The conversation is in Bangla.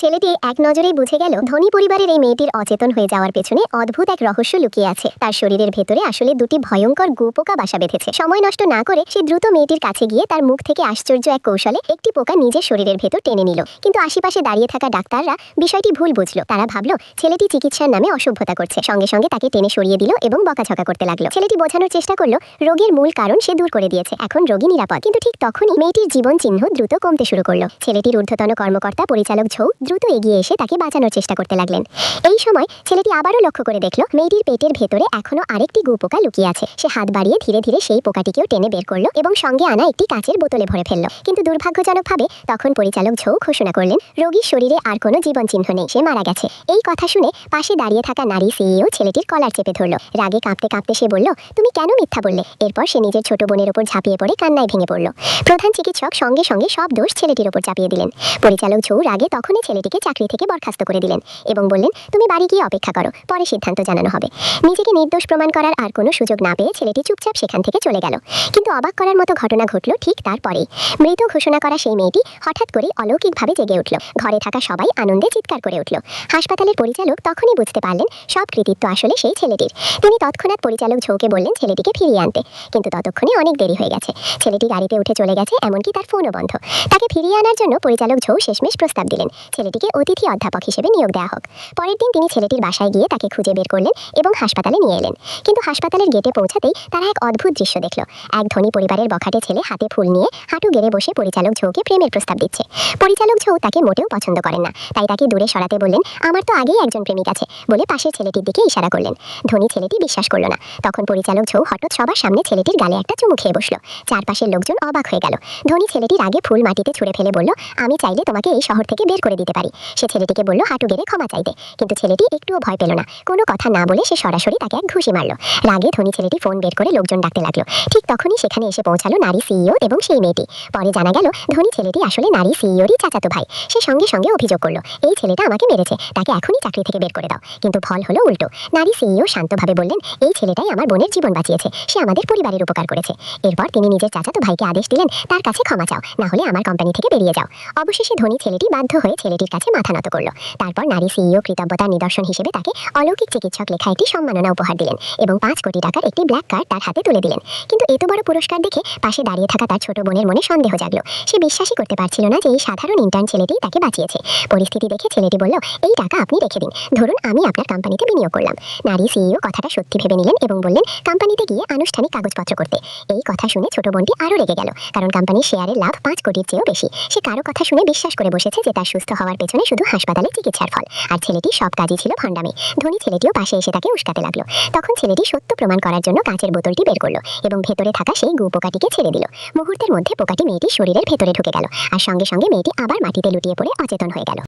ছেলেটি এক নজরেই বুঝে গেল ধনী পরিবারের এই মেয়েটির অচেতন হয়ে যাওয়ার পেছনে অদ্ভুত এক রহস্য লুকিয়ে আছে। তার শরীরের ভেতরে আসলে দুটি ভয়ঙ্কর গুপোকা বাসা বেঁধেছে। সময় নষ্ট না করে সে দ্রুত মেয়েটির কাছে গিয়ে তার মুখ থেকে আশ্চর্য এক কৌশলে একটি পোকা নিজের শরীরের ভেতর টেনে নিল। কিন্তু আশেপাশে দাঁড়িয়ে থাকা ডাক্তাররা বিষয়টি ভুল বুঝলো। তারা ভাবলো ছেলেটি চিকিৎসার নামে অসভ্যতা করছে। সঙ্গে সঙ্গে তাকে টেনে সরিয়ে দিল এবং বকাঝকা করতে লাগলো। ছেলেটি বোঝানোর চেষ্টা করলো রোগের মূল কারণ সে দূর করে দিয়েছে, এখন রোগী নিরাপদ। কিন্তু ঠিক তখনই মেয়েটির জীবন চিহ্ন দ্রুত কমতে শুরু করলো। ছেলেটির ঊর্ধ্বতন কর্মকর্তা পরিচালক ঝৌ দ্রুত এগিয়ে এসে তাকে বাঁচানোর চেষ্টা করতে লাগলেন। এই সময় ছেলেটি আবারও লক্ষ্য করে দেখলো মেয়েটির পেটের ভেতরে এখনো আরেকটি গুপোকা লুকিয়ে আছে। সে হাত বাড়িয়ে ধীরে ধীরে সেই পোকাটিকেও টেনে বের করলো এবং সঙ্গে আনা একটি কাচের বোতলে ভরে ফেললো। কিন্তু দুর্ভাগ্যজনকভাবে তখন পরিচালক ঝৌ ঘোষণা করলেন রোগীর শরীরে আর কোনো জীবন চিহ্ন নেই, সে মারা গেছে। এই কথা শুনে পাশে দাঁড়িয়ে থাকা নারী সিইও ছেলেটির কলার চেপে ধরলো। রাগে কাঁপতে কাঁপতে সে বলল, তুমি কেন মিথ্যা বললে? এরপর সে নিজের ছোট বোনের উপর ঝাঁপিয়ে পড়ে কান্নায় ভেঙে পড়ল। প্রধান চিকিৎসক সঙ্গে সঙ্গে সব দোষ ছেলেটির উপর চাপিয়ে দিলেন। পরিচালক ঝৌ রাগে তখনই ছেলেটিকে চাকরি থেকে বরখাস্ত করে দিলেন এবং বললেন, তুমি বাড়ি গিয়ে অপেক্ষা করো, পরে সিদ্ধান্ত জানানো হবে। নিজেকে নির্দোষ প্রমাণ করার আর কোনো সুযোগ না পেয়ে ছেলেটি চুপচাপ সেখান থেকে চলে গেল। কিন্তু অবাক করার মতো ঘটনা ঘটল ঠিক তারপরেই। মৃত ঘোষণা করা সেই মেয়েটি হঠাৎ করে অলৌকিকভাবে জেগে উঠল। ঘরে থাকা সবাই আনন্দে চিৎকার করে উঠল। হাসপাতালের পরিচালক তখনই বুঝতে পারলেন সব কৃতিত্ব আসলে সেই ছেলেটির। তিনি তৎক্ষণাৎ পরিচালক ঝৌকে বললেন ছেলেটিকে ফিরিয়ে আনতে। কিন্তু ততক্ষণে অনেক দেরি হয়ে গেছে। ছেলেটি গাড়িতে উঠে চলে গেছে, এমনকি তার ফোনও বন্ধ। তাকে ফিরিয়ে আনার জন্য পরিচালক ঝৌ শেষমেশ প্রস্তাব দিলেন ছেলেটিকে অতিথি অধ্যাপক হিসেবে নিয়োগ দেওয়া হোক। পরের দিন তিনি ছেলেটির বাসায় গিয়ে তাকে খুঁজে বের করলেন এবং হাসপাতালে নিয়ে এলেন। কিন্তু হাসপাতালের গেটে পৌঁছাতেই তারা এক অদ্ভুত দৃশ্য দেখল। এক ধনী পরিবারের বখাটে ছেলে হাতে ফুল নিয়ে হাঁটু গেড়ে বসে পরিচালক ঝৌকে প্রেমের প্রস্তাব দিচ্ছে। পরিচালক ঝৌ তাকে মোটেও পছন্দ করেন না, তাই তাকে দূরে সরাতে বললেন, আমার তো আগেই একজন প্রেমিক আছে বলে পাশের ছেলেটির দিকে ইশারা করলেন। ধনী ছেলেটি বিশ্বাস করল না। তখন পরিচালক ঝৌ হঠাৎ সবার সামনে ছেলেটির গালে একটা চুমু খেয়ে বসলো। চারপাশের লোকজন অবাক হয়ে গেল। ধনী ছেলেটির আগে ফুল মাটিতে ছুঁড়ে ফেলে বলল, আমি চাইলে তোমাকে এই শহর থেকে বের করে দিতে পারি। সে ছেলেটিকে বলল হাঁটু গেড়ে ক্ষমা চাইতে। কিন্তু ছেলেটি একটুও ভয় পেল না। কোনো কথা না বলে সে সরাসরি তাকে এক ঘুষি মারল। রাগে ধনী ছেলেটি ফোন বের করে লোকজন ডাকতে লাগলো। ঠিক তখনই সেখানে এসে পৌঁছালো নারী সিইও এবং সেই মেয়েটি। পরে জানা গেল ধনী ছেলেটি আসলে নারী সিইওরই চাচাতো ভাই। সে সঙ্গে সঙ্গে অভিযোগ করলো, এই ছেলেটা আমাকে মেরেছে, তাকে এখনই চাকরি থেকে বের করে দাও। কিন্তু ফল হলো উল্টো। নারী সিইও শান্তভাবে বললেন, এই ছেলেটাই আমার বোনের জীবন বাঁচিয়েছে, সে আমাদের পরিবারের উপকার করেছে। এরপর তিনি নিজের চাচাতো ভাইকে আদেশ দিলেন, তার কাছে ক্ষমা চাও, না হলে আমার কোম্পানি থেকে বেরিয়ে যাও। অবশেষে ধনী ছেলেটি বাধ্য হয়ে ছেলেটির কাছে মাথা নত করলো। তারপর নারী সিইও কৃতজ্ঞতার নিদর্শন হিসেবে তাকে অলৌকিক চিকিৎসক লেখা একটি সম্মাননা উপহার দিলেন এবং 5 কোটি টাকার একটি ব্ল্যাক কার্ড তার হাতে তুলে দিলেন। কিন্তু এত বড় পুরস্কার দেখে পাশে দাঁড়িয়ে থাকা তার ছোট বোনের মনে সন্দেহ জাগলো। সে বিশ্বাসই করতে পারছিল না যে এই সাধারণ ইন্টার্ন ছেলেটি তাকে বাঁচিয়েছে। পরিস্থিতি দেখে ছেলেটি বলল, এই টাকা আপনি রেখে দিন, ধরুন আমি আপনার কোম্পানিতে বিনিয়োগ করলাম। নারী সিইও কথাটা সত্যি ভেবে নিলেন এবং বললেন, কোম্পানিতে গিয়ে আনুষ্ঠানিক কাগজপত্র করতে। এই কথা শুনে ছোট বোনটি আরও রেগে গেল, কারণ কোম্পানির শেয়ারের লাভ 5 কোটির চেয়েও বেশি। সে কারো কথা শুনে বিশ্বাস করে বসেছে যে তার সুস্থ হওয়ার পেছনে শুধু হাসপাতালে চিকিৎসার ফল, আর ছেলেটি সব কাজই ছিল ভণ্ডামি। ধনী ছেলেটিও পাশে এসে তাকে উস্কাতে লাগলো। তখন ছেলেটি সত্য প্রমাণ করার জন্য কাঁচের বোতলটি বের করলো এবং ভেতরে থাকা সেই পোকাটিকে ছেড়ে দিল। মুহূর্তের মধ্যে পোকাটি মেয়েটির শরীরের ভেতরে ঢুকে গেল আর সঙ্গে সঙ্গে মেয়েটি আবার মাটিতে লুটিয়ে পড়ে অচেতন হয়ে গেল।